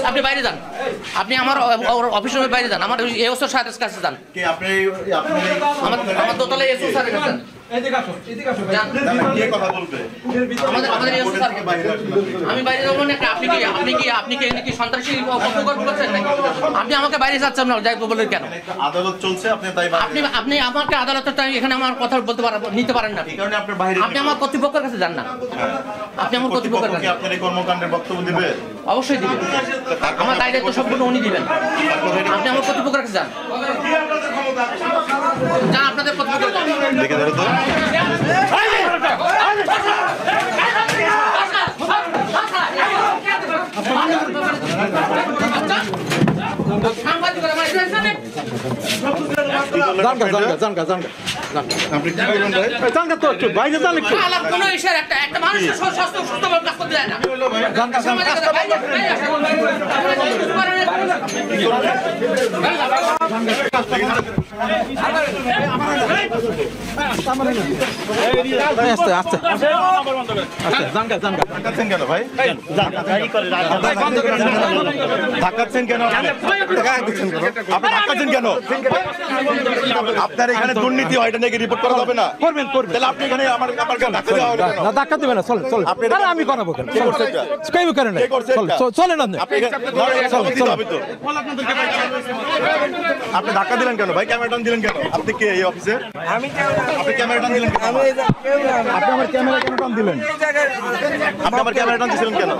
আপনি বাইরে যান, আপনি আমার অফিসের বাইরে যান, আমার এসও স্যারের কাছে যান, আমার দোতলায় এসও স্যারের কাছে যান। আমি বাইরে যাবো না, আপনি কি সন্ত্রাসী করছেন নাকি? আপনি আমাকে বাইরে যাচ্ছেন না যাই বলে কেন? আদালত চলছে, আপনি আমাকে আদালতে এখানে আমার কথা বলতে নিতে পারেন না। আপনি আমার কর্তৃপক্ষের কাছে যান না, আপনি আমার কর্তৃপক্ষের কাছে। আপনার এই কর্মকাণ্ডের বক্তব্য দিবেন? অবশ্যই দিবেন, আমার দায়িত্ব সম্পূর্ণ উনি দিবেন। আপনি আমার কর্তৃপক্ষের কাছে যান, যান আপনাদের কর্তৃপক্ষের কাছে। দেখে ধরো তো একটা মানুষের সুস্থভাবে কাজ করতে যায় না। আপনার এখানে দুর্নীতি হয়, এটা নাকি রিপোর্ট করা যাবে না? তাহলে আপনি এখানে আমার ধাক্কা দেবে না, আমি করাবো কেন? চলেন আপনি ধাক্কা দিলেন কেন ভাই? ক্যামেরা টান দিলেন কেন? আপনি কে এই অফিসের? আপনি ক্যামেরা টান দিলেন কেন? আপনি আমার ক্যামেরা কেন টান দিলেন? আপনি আমার ক্যামেরা টান দিলেন কেন?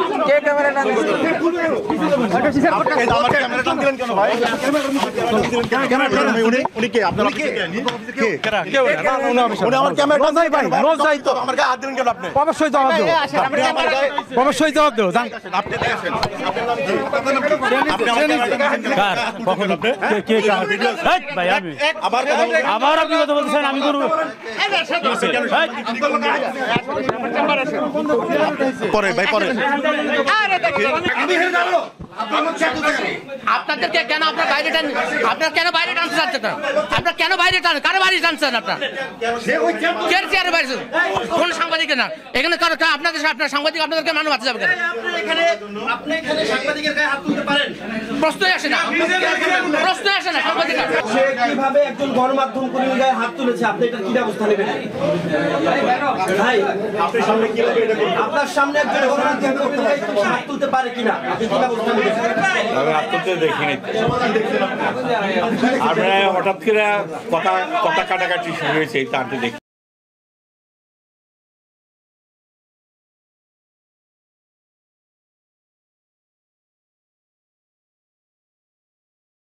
আপনি আমার ক্যামেরা টান দিলেন কেন ভাই? উনি কে? আপনার অফিসে কে? উনি আমার ক্যামেরা টান দিলেন কেন? আমার গায়ে হাত দিলেন কেন আপনি? অবশ্যই জবাব দেবো, অবশ্যই জবাব দেবো। আপনি দেখেন, আপনি আমার ক্যামেরা টান দিলেন কেন? কখন আপনি? আবার আপনি কথা বলতেছেন, আমি করবো পরে ভাই, পরে আপনাদেরকে কেন আপনার বাইরে টান? আপনার কেন বাইরে টানতে চাচ্ছেন? আপনার কেন বাইরে টান? কারো বাইরে টানছেন? আপনার কে চেয়ারে বাইরে? কোন সাংবাদিক না এখানে? আপনাদের আপনার সাংবাদিক আপনাদেরকে মানুষ বাঁচা যাবে কেন? প্রশ্নই আসে না, প্রশ্নই আসে না। সাংবাদিক কিভাবে একজন গণমাধ্যম কর্মীর গায়ে হাত তুলেছে, আপনি এটা কি ব্যবস্থা নেবেন? ভাই আপনার সামনে একজন গণমাধ্যম কর্মীর গায়ে হাত তুলতে পারে কিনা, আপনি কি ব্যবস্থা নেবেন? হাত তুলতে দেখিনি, আমরা হঠাৎ করে কথা কাটাকাটি শুরু হয়েছে, তা দেখি।